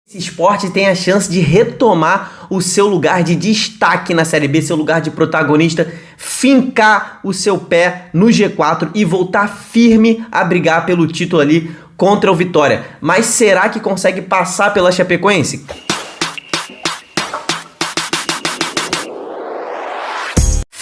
Esse esporte tem a chance de retomar o seu lugar de destaque na Série B, seu lugar de protagonista, fincar o seu pé no G4 e voltar firme a brigar pelo título ali contra o Vitória. Mas será que consegue passar pela Chapecoense?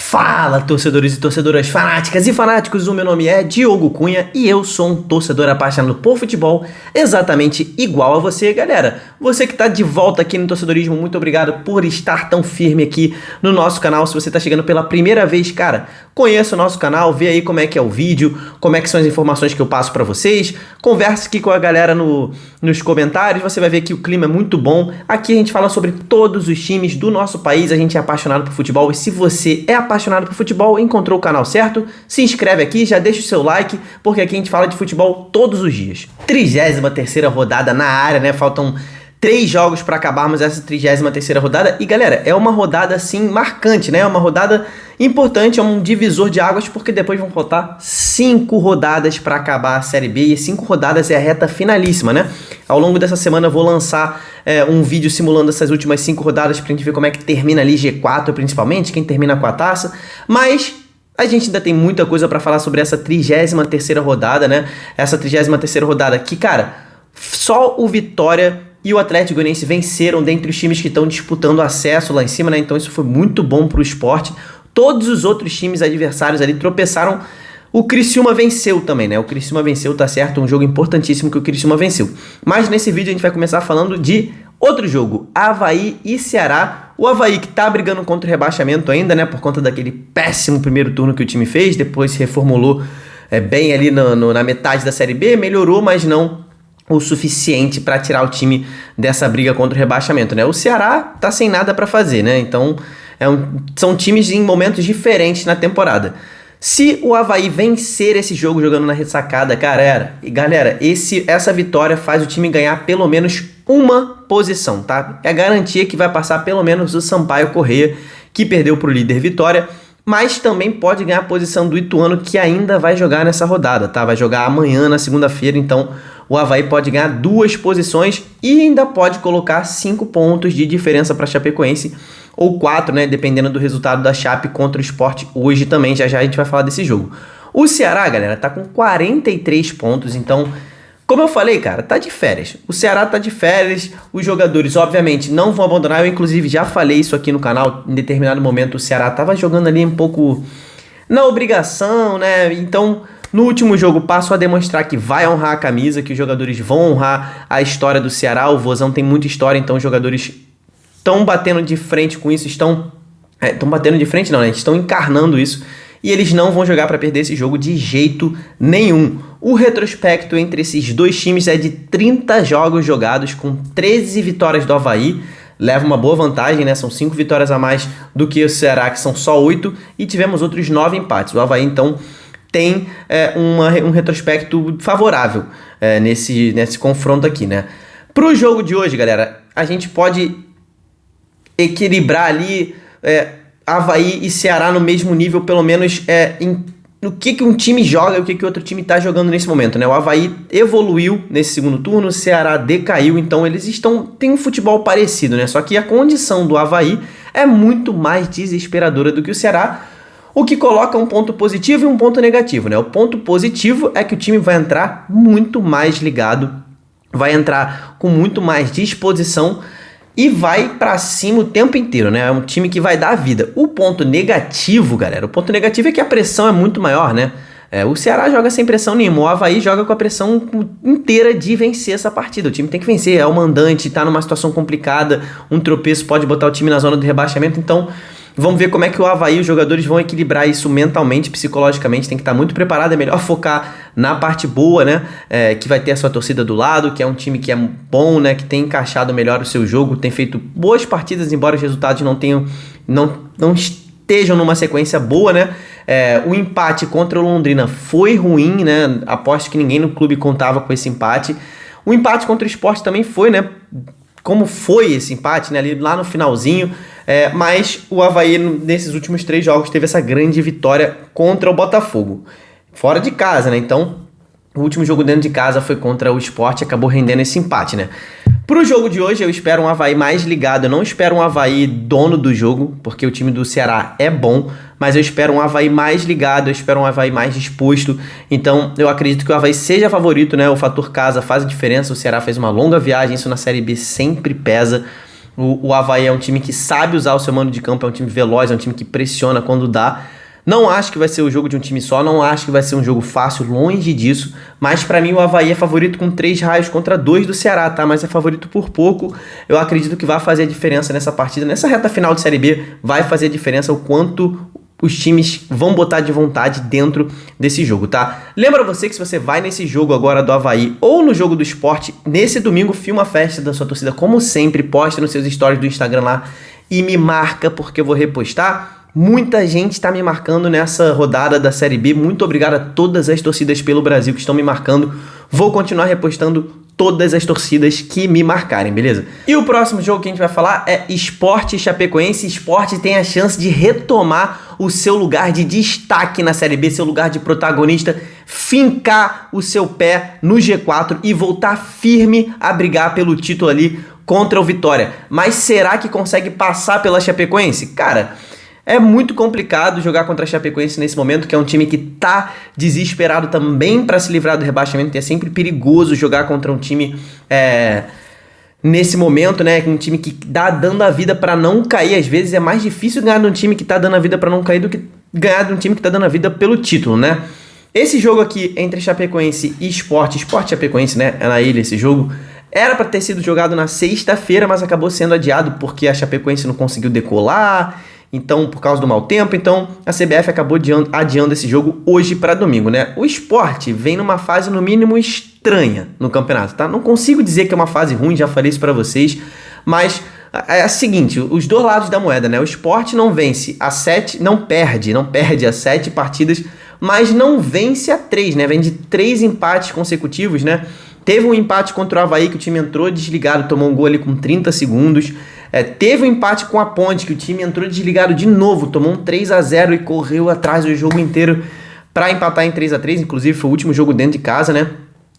Fala, torcedores e torcedoras fanáticas e fanáticos, o meu nome é Diogo Cunha e eu sou um torcedor apaixonado por futebol, exatamente igual a você, galera. Você que tá de volta aqui no Torcedorismo, muito obrigado por estar tão firme aqui no nosso canal. Se você tá chegando pela primeira vez, cara, conheça o nosso canal, vê aí como é que é o vídeo, como é que são as informações que eu passo pra vocês, converse aqui com a galera nos comentários, você vai ver que o clima é muito bom. Aqui a gente fala sobre todos os times do nosso país, a gente é apaixonado por futebol e se você é apaixonado por futebol, encontrou o canal certo, se inscreve aqui, já deixa o seu like, porque aqui a gente fala de futebol todos os dias. 33ª rodada na área, né? Faltam 3 jogos para acabarmos essa 33ª rodada. E galera, é uma rodada assim marcante, né? É uma rodada importante, é um divisor de águas, porque depois vão faltar 5 rodadas para acabar a Série B. E 5 rodadas é a reta finalíssima, né? Ao longo dessa semana eu vou lançar um vídeo simulando essas últimas 5 rodadas pra gente ver como é que termina ali G4 principalmente, quem termina com a taça. Mas a gente ainda tem muita coisa para falar sobre essa 33ª rodada, né? Essa 33ª rodada que, cara, só o Vitória e o Atlético Goianiense venceram dentre os times que estão disputando acesso lá em cima, né? Então isso foi muito bom pro esporte. Todos os outros times adversários ali tropeçaram. O Criciúma venceu também, né? O Criciúma venceu, tá certo? Um jogo importantíssimo que o Criciúma venceu. Mas nesse vídeo a gente vai começar falando de outro jogo, Avaí e Ceará. O Avaí que tá brigando contra o rebaixamento ainda, né? Por conta daquele péssimo primeiro turno que o time fez. Depois se reformulou bem ali na metade da Série B. Melhorou, mas não o suficiente para tirar o time dessa briga contra o rebaixamento, né? O Ceará tá sem nada para fazer, né? Então são times em momentos diferentes na temporada. Se o Avaí vencer esse jogo jogando na ressacada, galera, essa vitória faz o time ganhar pelo menos uma posição, tá? É a garantia que vai passar pelo menos o Sampaio Corrêa, que perdeu para o líder Vitória, mas também pode ganhar a posição do Ituano, que ainda vai jogar nessa rodada, tá? Vai jogar amanhã, na segunda-feira, então o Avaí pode ganhar 2 posições e ainda pode colocar 5 pontos de diferença para a Chapecoense, ou 4, né, dependendo do resultado da Chape contra o Sport hoje também, já a gente vai falar desse jogo. O Ceará, galera, tá com 43 pontos, então, como eu falei, cara, tá de férias. O Ceará tá de férias, os jogadores, obviamente, não vão abandonar, eu inclusive já falei isso aqui no canal, em determinado momento o Ceará tava jogando ali um pouco na obrigação, né, então no último jogo passou a demonstrar que vai honrar a camisa, que os jogadores vão honrar a história do Ceará, o Vozão tem muita história, então os jogadores estão batendo de frente com isso, estão batendo de frente não, né? Estão encarnando isso e eles não vão jogar para perder esse jogo de jeito nenhum. O retrospecto entre esses dois times é de 30 jogos jogados com 13 vitórias do Avaí, leva uma boa vantagem, né? São 5 vitórias a mais do que o Ceará, que são só 8, e tivemos outros 9 empates. O Avaí, então, tem um retrospecto favorável nesse confronto aqui, né? Pro jogo de hoje, galera, a gente pode equilibrar ali Avaí e Ceará no mesmo nível, pelo menos no que um time joga e o que outro time está jogando nesse momento, né? O Avaí evoluiu nesse segundo turno, o Ceará decaiu, então eles têm um futebol parecido, né? Só que a condição do Avaí é muito mais desesperadora do que o Ceará, o que coloca um ponto positivo e um ponto negativo, né? O ponto positivo é que o time vai entrar muito mais ligado, vai entrar com muito mais disposição e vai pra cima o tempo inteiro, né? É um time que vai dar a vida. O ponto negativo, galera, é que a pressão é muito maior, né? O Ceará joga sem pressão nenhuma, o Avaí joga com a pressão inteira de vencer essa partida. O time tem que vencer, é o mandante, tá numa situação complicada, um tropeço pode botar o time na zona do rebaixamento, então vamos ver como é que o Avaí, os jogadores vão equilibrar isso mentalmente, psicologicamente, tem que estar muito preparado, é melhor focar na parte boa, né, que vai ter a sua torcida do lado, que é um time que é bom, né, que tem encaixado melhor o seu jogo, tem feito boas partidas, embora os resultados não estejam numa sequência boa, né. O empate contra o Londrina foi ruim, né, aposto que ninguém no clube contava com esse empate. O empate contra o Sport também foi, né, como foi esse empate, né, ali lá no finalzinho, mas o Avaí nesses últimos 3 jogos teve essa grande vitória contra o Botafogo, fora de casa, né, então o último jogo dentro de casa foi contra o Sport e acabou rendendo esse empate, né. Pro jogo de hoje, eu espero um Avaí mais ligado. Eu não espero um Avaí dono do jogo, porque o time do Ceará é bom, mas eu espero um Avaí mais ligado, eu espero um Avaí mais disposto. Então, eu acredito que o Avaí seja favorito, né? O fator casa faz a diferença. O Ceará fez uma longa viagem, isso na Série B sempre pesa. O Avaí é um time que sabe usar o seu mando de campo, é um time veloz, é um time que pressiona quando dá. Não acho que vai ser o jogo de um time só, não acho que vai ser um jogo fácil, longe disso, mas pra mim o Avaí é favorito com 3 raios contra 2 do Ceará, tá? Mas é favorito por pouco. Eu acredito que vai fazer a diferença nessa partida, nessa reta final de Série B, vai fazer a diferença o quanto os times vão botar de vontade dentro desse jogo, tá? Lembra você que se você vai nesse jogo agora do Avaí ou no jogo do Sport, nesse domingo filma a festa da sua torcida, como sempre, posta nos seus stories do Instagram lá e me marca porque eu vou repostar. Muita gente está me marcando nessa rodada da Série B. Muito obrigado a todas as torcidas pelo Brasil que estão me marcando. Vou continuar repostando todas as torcidas que me marcarem, beleza? E o próximo jogo que a gente vai falar é Sport e Chapecoense. Sport tem a chance de retomar o seu lugar de destaque na Série B, seu lugar de protagonista, fincar o seu pé no G4 e voltar firme a brigar pelo título ali contra o Vitória. Mas será que consegue passar pela Chapecoense? Cara, é muito complicado jogar contra a Chapecoense nesse momento, que é um time que tá desesperado também para se livrar do rebaixamento, e é sempre perigoso jogar contra um time nesse momento, né? Um time que tá dando a vida para não cair. Às vezes é mais difícil ganhar de um time que tá dando a vida para não cair do que ganhar de um time que tá dando a vida pelo título, né? Esse jogo aqui entre Chapecoense e Sport Chapecoense, né? É na ilha esse jogo. Era para ter sido jogado na sexta-feira, mas acabou sendo adiado porque a Chapecoense não conseguiu decolar. Então, por causa do mau tempo, então a CBF acabou adiando esse jogo hoje para domingo, né? O Sport vem numa fase no mínimo estranha no campeonato, tá? Não consigo dizer que é uma fase ruim, já falei isso para vocês, mas é o seguinte, os dois lados da moeda, né? O Sport não vence a 7, não perde a 7 partidas, mas não vence a 3, né? Vem de 3 empates consecutivos, né? Teve um empate contra o Avaí, que o time entrou desligado, tomou um gol ali com 30 segundos. Teve um empate com a Ponte, que o time entrou desligado de novo, tomou um 3-0 e correu atrás o jogo inteiro para empatar em 3-3, inclusive foi o último jogo dentro de casa, né?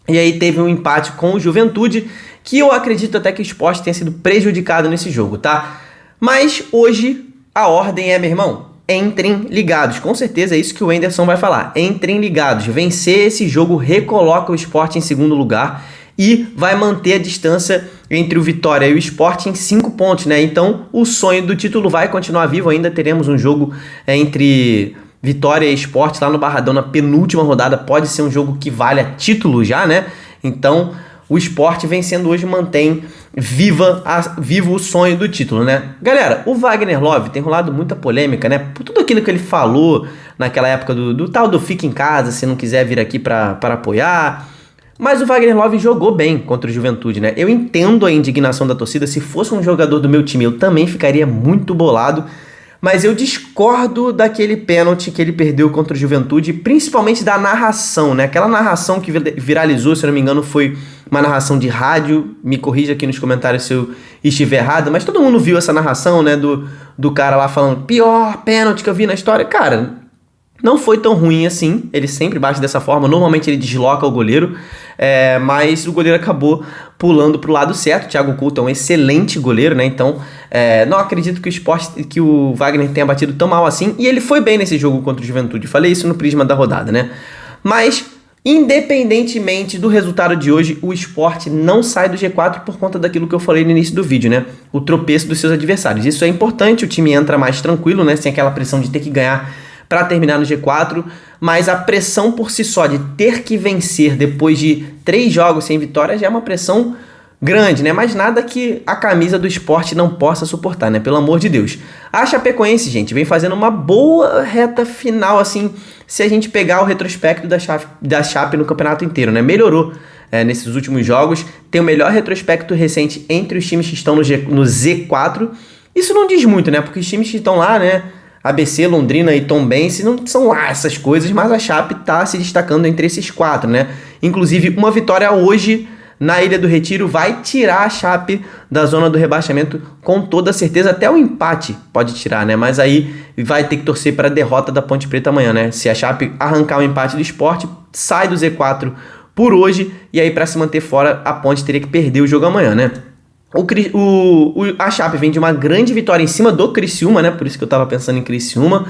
E aí teve um empate com o Juventude, que eu acredito até que o Sport tenha sido prejudicado nesse jogo, tá? Mas hoje a ordem é, meu irmão, entrem ligados. Com certeza é isso que o Wenderson vai falar. Entrem ligados. Vencer esse jogo recoloca o Sport em segundo lugar e vai manter a distância entre o Vitória e o Sport em 5 pontos, né? Então o sonho do título vai continuar vivo. Ainda teremos um jogo entre Vitória e Sport lá no Barradão na penúltima rodada. Pode ser um jogo que valha título já, né? Então o Sport vencendo hoje mantém vivo o sonho do título, né? Galera, o Wagner Love tem rolado muita polêmica, né? Por tudo aquilo que ele falou naquela época do tal do fica em casa, se não quiser vir aqui para apoiar. Mas o Wagner Love jogou bem contra o Juventude, né? Eu entendo a indignação da torcida. Se fosse um jogador do meu time, eu também ficaria muito bolado. Mas eu discordo daquele pênalti que ele perdeu contra o Juventude, principalmente da narração, né? Aquela narração que viralizou, se eu não me engano, foi uma narração de rádio. Me corrija aqui nos comentários se eu estiver errado, mas todo mundo viu essa narração, né? Do cara lá falando, pior pênalti que eu vi na história. Cara, não foi tão ruim assim, ele sempre bate dessa forma, normalmente ele desloca o goleiro, mas o goleiro acabou pulando pro lado certo. O Thiago Couto é um excelente goleiro, né? Então, não acredito que o Wagner tenha batido tão mal assim, e ele foi bem nesse jogo contra o Juventude, falei isso no prisma da rodada, né? Mas, independentemente do resultado de hoje, o Sport não sai do G4 por conta daquilo que eu falei no início do vídeo, né? O tropeço dos seus adversários. Isso é importante, o time entra mais tranquilo, né? Sem aquela pressão de ter que ganhar para terminar no G4, mas a pressão por si só de ter que vencer depois de 3 jogos sem vitória já é uma pressão grande, né? Mas nada que a camisa do Sport não possa suportar, né? Pelo amor de Deus. A Chapecoense, gente, vem fazendo uma boa reta final, assim, se a gente pegar o retrospecto da Chape no campeonato inteiro, né? Melhorou nesses últimos jogos, tem o melhor retrospecto recente entre os times que estão no Z4. Isso não diz muito, né? Porque os times que estão lá, né? ABC, Londrina e Tombense não são lá essas coisas, mas a Chape tá se destacando entre esses 4, né? Inclusive, uma vitória hoje na Ilha do Retiro vai tirar a Chape da zona do rebaixamento com toda certeza. Até o empate pode tirar, né? Mas aí vai ter que torcer para a derrota da Ponte Preta amanhã, né? Se a Chape arrancar o empate do Sport, sai do Z4 por hoje, e aí para se manter fora, a Ponte teria que perder o jogo amanhã, né? A Chape vem de uma grande vitória em cima do Criciúma, né? Por isso que eu tava pensando em Criciúma.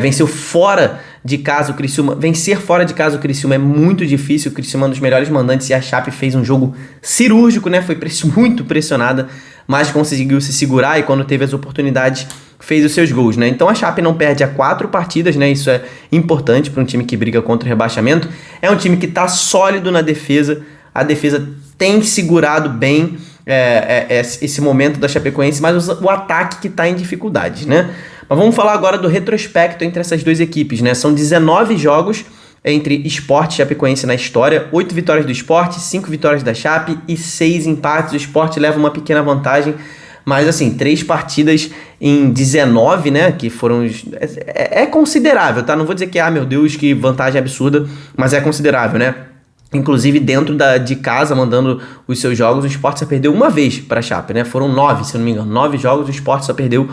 Venceu fora de casa o Criciúma. Vencer fora de casa o Criciúma é muito difícil. O Criciúma é um dos melhores mandantes e a Chape fez um jogo cirúrgico, né? Foi muito pressionada, mas conseguiu se segurar e quando teve as oportunidades fez os seus gols, né? Então a Chape não perde há 4 partidas, né? Isso é importante para um time que briga contra o rebaixamento. É um time que tá sólido na defesa. A defesa tem segurado bem esse momento da Chapecoense, mas o ataque que está em dificuldades, né? Mas vamos falar agora do retrospecto entre essas duas equipes, né? São 19 jogos entre Sport e Chapecoense na história, 8 vitórias do Sport, 5 vitórias da Chape e 6 empates. O Sport leva uma pequena vantagem, mas assim, 3 partidas em 19, né? Que foram... É considerável, tá? Não vou dizer que, meu Deus, que vantagem absurda, mas é considerável, né? Inclusive dentro de casa, mandando os seus jogos, o Sport só perdeu uma vez para a Chape, né? Foram 9, se eu não me engano. 9 jogos, o Sport só perdeu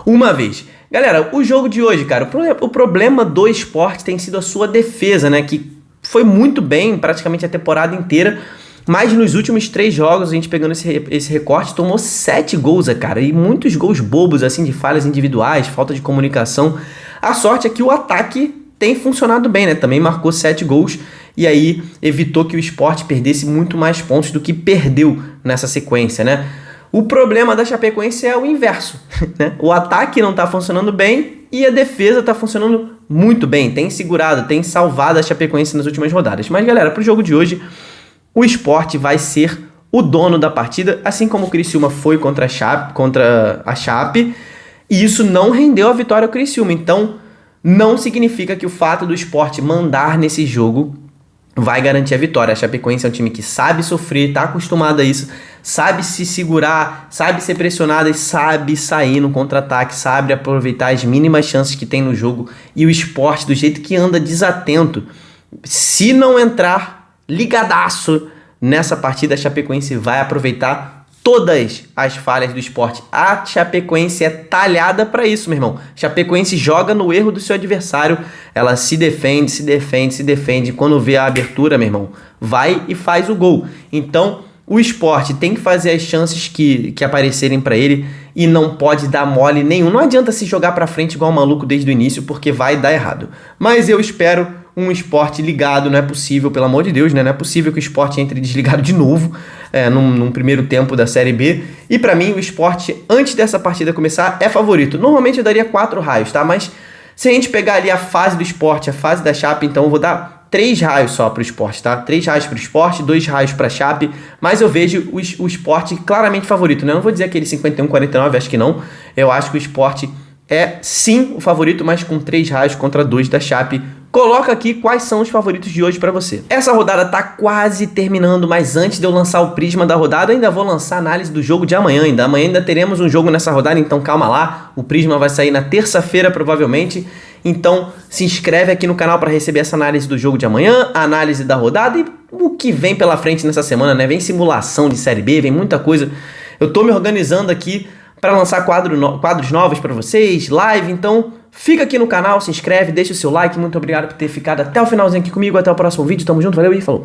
uma vez. Galera, o jogo de hoje, cara, o problema do Sport tem sido a sua defesa, né? Que foi muito bem praticamente a temporada inteira, mas nos últimos 3 jogos, a gente pegando esse recorte, tomou 7 gols, cara. E muitos gols bobos, assim, de falhas individuais, falta de comunicação. A sorte é que o ataque tem funcionado bem, né? Também marcou 7 gols e aí evitou que o Sport perdesse muito mais pontos do que perdeu nessa sequência, né? O problema da Chapecoense é o inverso, né? O ataque não tá funcionando bem e a defesa tá funcionando muito bem. Tem segurado, tem salvado a Chapecoense nas últimas rodadas. Mas, galera, pro jogo de hoje, o Sport vai ser o dono da partida, assim como o Criciúma foi contra a Chape, e isso não rendeu a vitória ao Criciúma. Então, não significa que o fato do Sport mandar nesse jogo vai garantir a vitória. A Chapecoense é um time que sabe sofrer, tá acostumado a isso, sabe se segurar, sabe ser pressionada e sabe sair no contra-ataque, sabe aproveitar as mínimas chances que tem no jogo. E o Sport, do jeito que anda desatento, se não entrar ligadaço nessa partida, a Chapecoense vai aproveitar todas as falhas do Sport. A Chapecoense é talhada para isso, meu irmão. Chapecoense joga no erro do seu adversário, ela se defende. Quando vê a abertura, meu irmão, vai e faz o gol. Então, o Sport tem que fazer as chances que aparecerem para ele e não pode dar mole nenhum. Não adianta se jogar para frente igual um maluco desde o início, porque vai dar errado. Mas eu espero um Sport ligado, não é possível, pelo amor de Deus, né? Não é possível que o Sport entre desligado de novo num primeiro tempo da Série B. E pra mim, o Sport, antes dessa partida começar, é favorito. Normalmente eu daria 4 raios, tá? Mas se a gente pegar ali a fase do Sport, a fase da Chape, então eu vou dar 3 raios só pro Sport, tá? 3 raios pro Sport, 2 raios pra Chape, mas eu vejo o Sport claramente favorito, né? Eu não vou dizer aquele 51-49, acho que não. Eu acho que o Sport é sim o favorito, mas com 3 raios contra 2 da Chape. Coloca aqui quais são os favoritos de hoje pra você. Essa rodada tá quase terminando, mas antes de eu lançar o prisma da rodada, eu ainda vou lançar a análise do jogo de amanhã. Amanhã ainda teremos um jogo nessa rodada, então calma lá. O prisma vai sair na terça-feira, provavelmente. Então se inscreve aqui no canal para receber essa análise do jogo de amanhã, a análise da rodada e o que vem pela frente nessa semana, né? Vem simulação de Série B, vem muita coisa. Eu tô me organizando aqui para lançar quadros novos para vocês, live, então fica aqui no canal, se inscreve, deixa o seu like, muito obrigado por ter ficado até o finalzinho aqui comigo, até o próximo vídeo, tamo junto, valeu e falou!